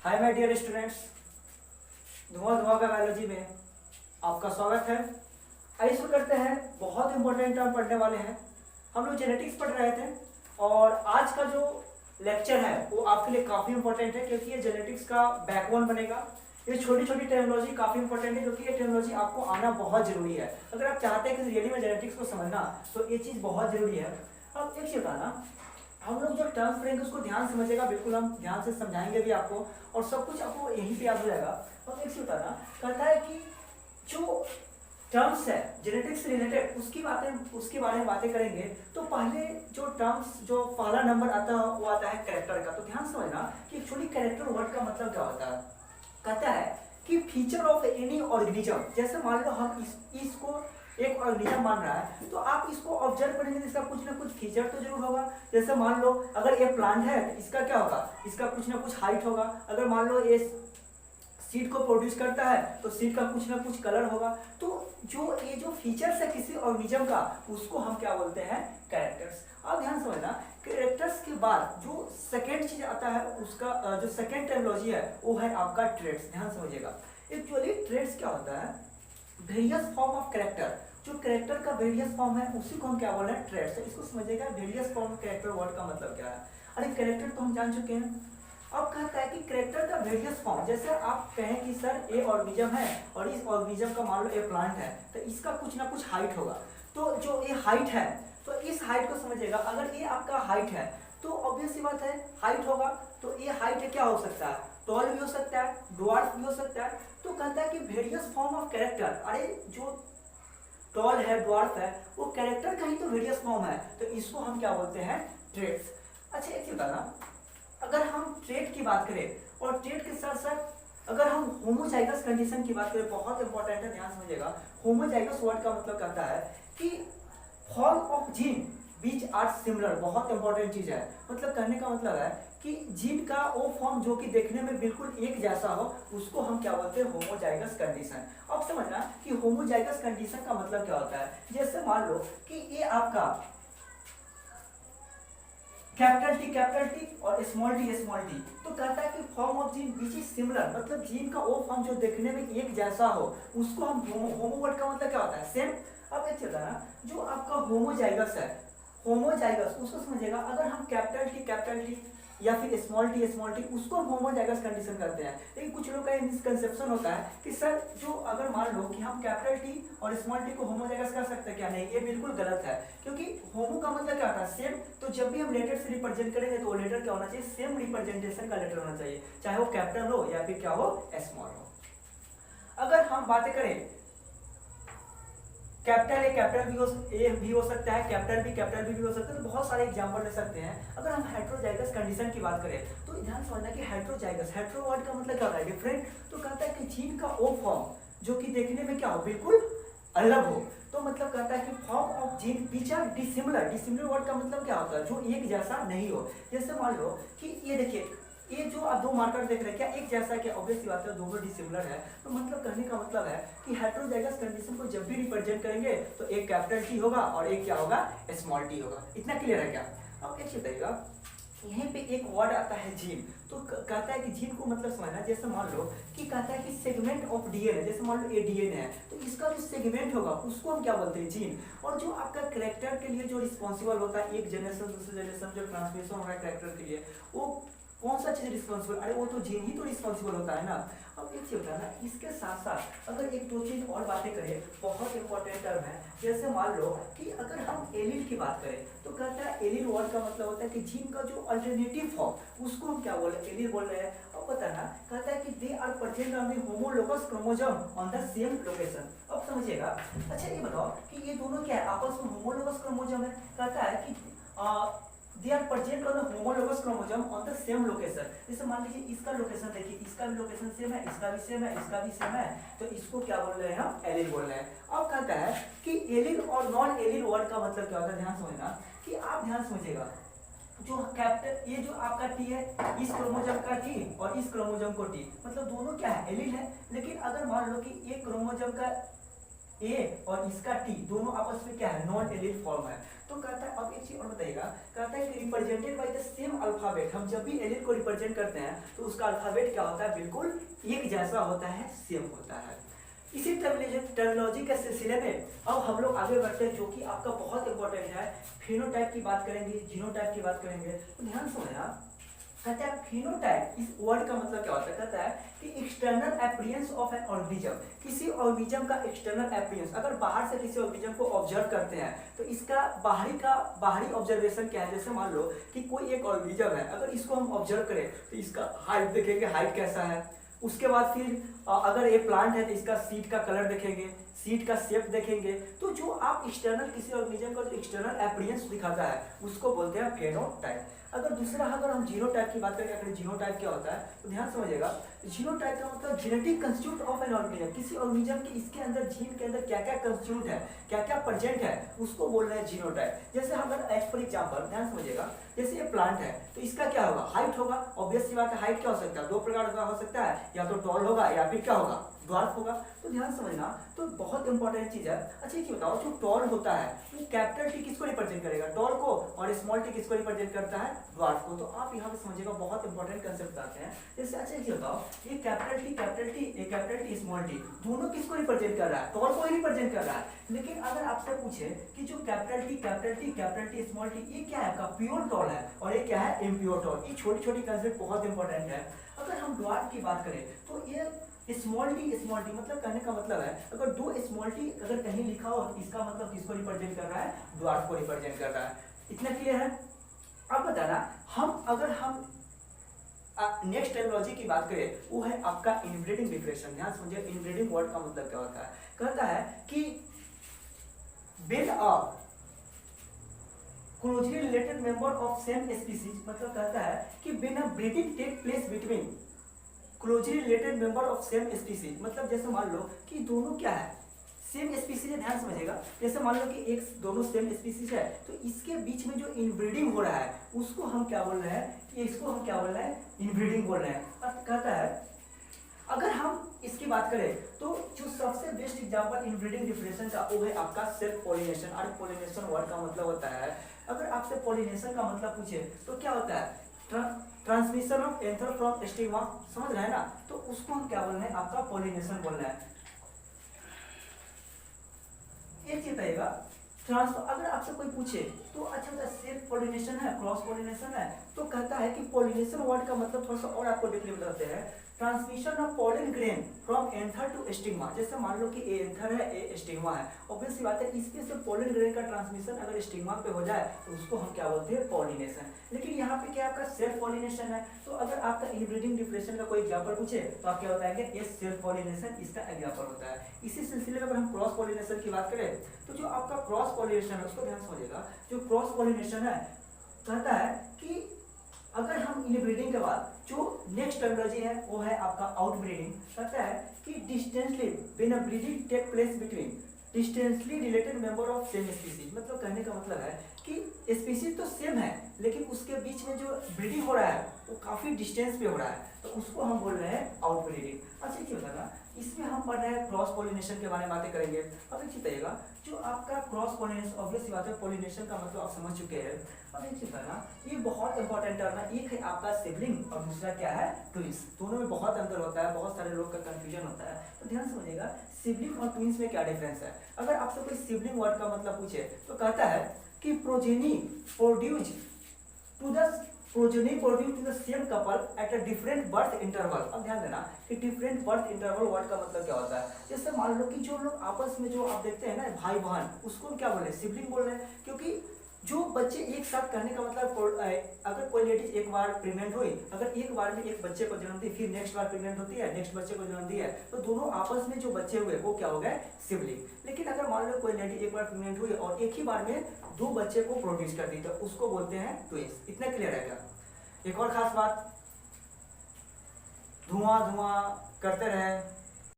Hi my dear students, धुआं धुआं का बायोलॉजी में आपका स्वागत है। आइए शुरू करते हैं। बहुत इंपॉर्टेंट टर्म पढ़ने वाले हैं। हम लोग जेनेटिक्स पढ़ रहे थे और आज का जो लेक्चर है वो आपके लिए काफ़ी इंपॉर्टेंट है क्योंकि ये जेनेटिक्स का बैकबोन बनेगा। ये छोटी छोटी टेक्नोलॉजी काफ़ी इंपॉर्टेंट है क्योंकि ये टेक्नोलॉजी आपको आना बहुत जरूरी है। अगर आप चाहते हैं कि रियली में जेनेटिक्स को समझना तो ये चीज़ बहुत जरूरी है। अब एक चीज़ बताना, हम लोग जो टर्म्स पढ़ेंगे उसको ध्यान से समझिएगा, बिल्कुल हम ध्यान से समझाएंगे भी आपको और सब कुछ आपको यहीं पे याद हो जाएगा। और एक चीज बताना, कहता है कि जो टर्म्स है जेनेटिक्स से रिलेटेड उसके बारे में बातें करेंगे तो पहले जो टर्म्स जो पहला नंबर आता है वो आता है कैरेक्टर का। तो ध्यान समझना कि एक्चुअली कैरेक्टर वर्ड का मतलब क्या होता है। कहता है कि फीचर ऑफ एनी ऑर्गेनिज्म, जैसे मान लो हम इसको एक ऑर्गेनिज्म मान रहा है तो आप इसको ऑब्जर्व करेंगे तो इसका कुछ ना कुछ फीचर तो जरूर होगा। जैसे मान लो अगर ये प्लांट है तो इसका क्या होगा, इसका कुछ ना कुछ हाइट होगा। अगर मान लो ये सीड को प्रोड्यूस करता है तो सीड का कुछ ना कुछ कलर होगा। तो ये जो फीचर्स है किसी ऑर्गेनिज्म का उसको हम क्या बोलते हैं, कैरेक्टर्स। आप ध्यान समझना, कैरेक्टर्स के बाद जो सेकेंड चीज आता है उसका जो सेकेंड टेक्नोलॉजी है वो है आपका ट्रेड्स। ध्यान समझिएगा, एक्चुअली ट्रेड्स क्या होता है, वेरियस फॉर्म ऑफ कैरेक्टर। जो कैरेक्टर का वेरियस फॉर्म है उसी को हम क्या बोल रहे हैं, ट्रेड्स। इसको समझिएगा, various form of character word का मतलब क्या है। अरे कैरेक्टर तो हम जान चुके हैं। अब कहता है कि कैरेक्टर का वेरियस फॉर्म, जैसे आप कहें कि सर ए ऑर्गेनिज्म है और इस ऑर्गेनिज्म का मान लो ए प्लांट है तो इसका कुछ ना कुछ हाइट होगा। तो जो ये हाइट है तो इस हाइट को समझिएगा, अगर ये आपका हाइट है तो ऑब्वियस सी बात है हाइट होगा। तो ये हाइट क्या हो सकता है, टॉल भी हो सकता है, ड्वार्फ भी हो सकता है। तो कहता है कि वेरियस फॉर्म ऑफ कैरेक्टर, अरे जो टॉल है ड्वार्फ है वो कैरेक्टर का ही तो वेरियस फॉर्म है, तो इसको हम क्या बोलते हैं, ट्रेड्स। अच्छा एक चीज बताना, अगर हम ट्रेड की बात करें और ट्रेड के साथ साथ अगर हम होमोजाइगस कंडीशन की बात करें, बहुत इंपॉर्टेंट है, ध्यान समझिएगा। होमोजाइगस वर्ड का मतलब कहता है कि form of gene which are similar, बहुत इंपॉर्टेंट चीज है। मतलब कहने का मतलब है कि जीन का वो फॉर्म जो कि देखने में बिल्कुल एक जैसा हो उसको हम क्या बोलते हैं, होमोजाइगस कंडीशन। अब समझना कि होमोजाइगस कंडीशन का मतलब क्या होता है। जैसे मान लो कि ये आपका कैपिटल टी और स्मॉल टी, तो कहता है कि form of gene beach is similar, मतलब जीन का वो फॉर्म जो देखने में एक जैसा हो उसको हम होमो वर्ड का मतलब क्या होता है, सेम। अब एक चलता है जो आपका होमोजाइगस है, होमोजाइगस उसको समझिएगा, अगर हम कैपिटल टी या फिर स्मॉल टी उसको हम होमोजाइगस कंडीशन करते हैं। लेकिन कुछ लोग का मिसकंसेप्शन होता है कि सर जो अगर मान लो कि हम कैपिटल टी और स्मॉल टी को होमोजाइगस कर सकते हैं क्या, नहीं, ये बिल्कुल गलत है। क्योंकि होमो का मतलब क्या होता है, सेम। तो जब भी हम लेटर से रिप्रेजेंट करेंगे तो वो लेटर क्या होना चाहिए, सेम रिप्रेजेंटेशन का लेटर होना चाहिए, चाहे वो कैपिटल हो या फिर क्या हो, स्मॉल हो। अगर हम बातें करें कैपिटल ए भी हो सकता है, कैपिटल बी भी हो सकता है, तो बहुत सारे एग्जांपल ले सकते हैं। अगर हम हेट्रोजाइगस कंडीशन की बात करें तो ध्यान समझना कि हेट्रो वर्ड का मतलब क्या होता है, डिफरेंट। तो कहता है कि जीन का वो फॉर्म जो कि देखने में क्या हो, बिल्कुल अलग हो। तो मतलब कहता है कि form of gene which are dissimilar word का मतलब क्या होता है, जो एक जैसा नहीं हो। जैसे मान लो कि ये देखिए, ये जो आप दो मार्कर देख रहे हैं क्या एक जैसा, क्या ऑब्वियस सी बात है दोनों डिसिमिलर है। तो मतलब कहने का मतलब है कि हेट्रोजाइगस कंडीशन को जब भी रिप्रेजेंट करेंगे तो एक कैपिटल टी होगा और एक क्या होगा, स्मॉल टी होगा। इतना क्लियर है क्या। अब एक चीज बताइएगा, यहीं पे एक वर्ड आता है जीन। तो कहता है कि जीन को मतलब समझना, जैसे मान लो कि कहता है कि सेगमेंट ऑफ डीएनए, जैसे मान लो ये डीएनए है तो इसका जो सेगमेंट होगा उसको हम क्या बोलते हैं, जीन। और जो आपका कैरेक्टर के लिए जो रिस्पॉन्सिबल होता है, एक जनरेशन दूसरे जनरेशन जो ट्रांसमिशन हो रहा है कैरेक्टर के लिए, वो कौन सा चीज रिस्पॉन्सिबल, अरे वो तो जीन ही तो रिस्पॉन्सिबल होता है ना। अब एक चीज होता है ना, इसके साथ साथ अगर एक दो चीज और बातें करें, बहुत इंपॉर्टेंट टर्म है। जैसे मान लो कि अगर हम एलील की बात करें तो कहता है एलील वर्ड का मतलब होता है कि जीन का जो अल्टरनेटिव फॉर्म उसको हम क्या बोल रहे हैं, एलील बोल रहे हैं। अब बताना, कहता है कि they are present on the homologous chromosome on the same location. अब समझिएगा, अच्छा ये बताओ कि ये दोनों क्या है, आपस में होमोलोगस क्रोमोसोम है। कहता है कि they are present on the homologous chromosome on the same location। जैसे मान लीजिए इसका लोकेशन देखिए, इसका भी लोकेशन सेम है, इसका भी सेम है, इसका भी सेम है, तो इसको क्या बोल रहे हैं हम, एलील बोल रहे हैं। अब कहता है कि एलील और नॉन एलील वर्ड का मतलब क्या होता है, ध्यान समझना कि आप ध्यान समझिएगा, जो कैपिटल ये जो आपका टी है, इस क्रोमोसोम का टी और इस क्रोमोसोम को टी, मतलब दोनों क्या है, एलील है। लेकिन अगर मान लो कि ये क्रोमोसोम का ए और इसका टी दोनों आपस में क्या है, नॉन एलिड फॉर्म है। तो कहता है, अब एक चीज और बताइएगा, कहता है कि represented by the same alphabet, हम जब भी एलिड को रिप्रेजेंट करते हैं तो उसका अल्फाबेट क्या होता है, बिल्कुल एक जैसा होता है, सेम होता है। इसी टर्मिनोलॉजी के सिलसिले में अब हम लोग आगे बढ़ते हैं, जो कि आपका बहुत इंपॉर्टेंट है। फिनोटाइप की बात करेंगे, जीनोटाइप की बात करेंगे। तो ध्यान से सुनना, कहता है फिनोटाइप, इस वर्ड का मतलब क्या होता है, कहता है कि external appearance of an organism, किसी ऑर्गेनिज्म का एक्सटर्नल अपीयरेंस, अगर बाहर से किसी ऑर्गेनिज्म को ऑब्जर्व करते हैं तो इसका बाहरी ऑब्जर्वेशन क्या है। जैसे मान लो कि कोई एक ऑर्गेनिज्म है, अगर इसको हम ऑब्जर्व करें तो इसका हाइट देखेंगे, हाइट कैसा है। उसके बाद फिर अगर ये प्लांट है तो इसका सीड का कलर देखेंगे, सीड का शेप देखेंगे। तो जो आप एक्सटर्नल किसी ऑर्गेनिज्म का जो एक्सटर्नल अपीयरेंस दिखाता है उसको बोलते हैं फेनोटाइप। अगर हम जीनोटाइप की बात करें, अगर जीनोटाइप क्या होता है तो ध्यान समझिएगा, जीनोटाइप का मतलब genetic constitute of an organism, किसी ऑर्गेनिज्म के इसके अंदर जीन के अंदर क्या क्या कंस्टिट्यूट है, क्या क्या प्रेजेंट है, उसको बोल रहे हैं जीनोटाइप। जैसे अगर एज फॉर एग्जांपल ध्यान समझिएगा, जैसे ये प्लांट है तो इसका क्या होगा, हाइट होगा। ऑब्वियस सी बात है, हाइट क्या हो सकता है, दो प्रकार का हो सकता है, या तो टॉल होगा या फिर क्या होगा, ड्वार्फ होगा। तो ध्यान समझना, तो बहुत इंपॉर्टेंट चीज है। अच्छा ये बताओ, जो टॉल होता है वो कैपिटल टी किसको रिप्रेजेंट करेगा, टॉल को, और स्मॉल टी किसको रिप्रेजेंट करता है, ड्वार्फ को। तो आप यहाँ पे समझिएगा, बहुत इंपॉर्टेंट कंसेप्ट आते हैं। जैसे अच्छा ये बताओ, ये कैपिटल टी स्मॉल टी दोनों किसको रिप्रेजेंट कर रहा है, टॉल को ही रिप्रेजेंट कर रहा है। लेकिन अगर आपसे पूछे कि जो कैपिटल टी स्मॉल टी, ये क्या है आपका, प्योर टॉल है, और ये क्या है, इम्प्योर टॉल। ये छोटी छोटी कंसेप्ट बहुत इंपॉर्टेंट है। अगर हम ड्वार्फ की बात करें तो ये स्मॉल टी मतलब कहने का मतलब है, अगर दो स्मॉल टी अगर कहीं लिखा हो तो इसका मतलब किसको रिप्रेजेंट कर रहा है, ड्वार्फ को रिप्रेजेंट कर रहा है। इतना क्लियर है। अब बताना, हम नेक्स्ट टर्मिनोलॉजी की बात करें, वो है आपका इनब्रीडिंग डिप्रेशन। ध्यान समझिए, इनब्रीडिंग वर्ड का मतलब क्या होता है, कहता है कि when a closely related member of same species, मतलब कहता है कि when a breeding take place between closely related member of same species, मतलब जैसे मान लो कि दोनों क्या है, सेम स्पीसीज है। ध्यान समझिएगा, जैसे मान लो कि एक दोनों सेम स्पीसीज है, तो इसके बीच में जो इनब्रीडिंग हो रहा है उसको हम क्या बोल रहे हैं, कि इसको हम क्या बोल रहे हैं, इनब्रीडिंग बोल रहे हैं। अब कहता है, अगर हम इसकी बात करें तो जो सबसे बेस्ट एग्जांपल इनब्रीडिंग डिफरेंशिएशन का वो है आपका सेल्फ पॉलिनेशन। और पॉलिनेशन वर्ड का मतलब होता है, अगर आपसे पॉलिनेशन का मतलब पूछे तो क्या होता है, transmission of anther from stigma, समझ रहे हैं ना। तो उसको हम क्या बोल रहे हैं, आपका पॉलिनेशन बोल रहे हैं। एक चीज रहेगा, ट्रांसफर, अगर आपसे कोई पूछे तो अच्छा होता है सेल्फ पॉलिनेशन है, क्रॉस पॉलिनेशन है, तो कहता है कि पॉलिनेशन वर्ड का मतलब थोड़ा सा और आपको डिटेल बताते हैं, transmission of pollen grain from anther to stigma. जैसे मान लो कि ए एंथर है, ए स्टिग्मा है, ऑब्वियस सी बात है, इसमें से पॉलन ग्रेन का ट्रांसमिशन अगर स्टिग्मा पे हो जाए तो उसको हम क्या बोलते हैं, पॉलिनेशन। लेकिन यहाँ पे क्या आपका सेल्फ पॉलिनेशन है। तो अगर आपका इनब्रीडिंग डिप्रेशन का कोई एग्जांपल पूछे तो आप क्या बताएंगे, ये सेल्फ पॉलिनेशन इसका एग्जांपल होता है। इसी सिलसिले में अगर हम क्रॉस पॉलिनेशन की बात करें तो जो आपका क्रॉस पॉलिनेशन है उसको ध्यान समझिएगा, जो क्रॉस पॉलिनेशन है कहता है कि अगर हम इनब्रीडिंग के बाद जो नेक्स्ट टर्मिनोलॉजी है वो है आपका आउटब्रीडिंग। कहता है कि distantly when a breeding take place between distantly related member of same species, मतलब कहने का मतलब है कि स्पीसीज तो सेम है लेकिन उसके बीच में जो ब्रीडिंग हो रहा है वो काफी डिस्टेंस पे हो रहा है, तो उसको हम बोल रहे हैं आउटब्रीडिंग। अच्छा क्या होता है, इसमें हम पढ़ रहे हैं क्रॉस पॉलिनेशन के बारे में बातें करेंगे। अब एक चीज बताइएगा, जो आपका क्रॉस पॉलिनेशन, ऑब्वियस बात है पॉलिनेशन का मतलब आप समझ चुके हैं। अब एक चीज ना, ये बहुत इंपॉर्टेंट टर्म है, एक है आपका सिबलिंग और दूसरा क्या है, ट्विंस। दोनों में बहुत अंतर होता है, बहुत सारे लोग का कंफ्यूजन होता है, तो ध्यान समझिएगा सिबलिंग और ट्विंस में क्या डिफरेंस है। अगर आपसे कोई सिबलिंग वर्ड का मतलब पूछे तो कहता है कि progeny produce to the same couple at a different birth interval. अब ध्यान देना कि डिफरेंट बर्थ इंटरवल वर्ड का मतलब क्या होता है। जैसे मान लो कि जो लोग आपस में जो आप देखते हैं ना भाई बहन, उसको क्या बोल रहे हैं, सिबलिंग बोल रहे हैं। क्योंकि जो बच्चे एक साथ करने का मतलब, अगर कोई लेडीज एक बार प्रेग्नेंट हुई, अगर एक बार में एक बच्चे को जन्म दी, फिर नेक्स्ट बार प्रेग्नेंट होती है, नेक्स्ट बच्चे को जन्म दी है, तो दोनों आपस में जो बच्चे हुए वो क्या हो गए, सिबलिंग। लेकिन अगर मान लो कोई लेडी एक बार प्रेग्नेंट हुई और एक ही बार में दो बच्चे को प्रोड्यूस कर दी, तो उसको बोलते हैं ट्विंस। इतना क्लियर है क्या। एक और खास बात, धुआं करते रहे,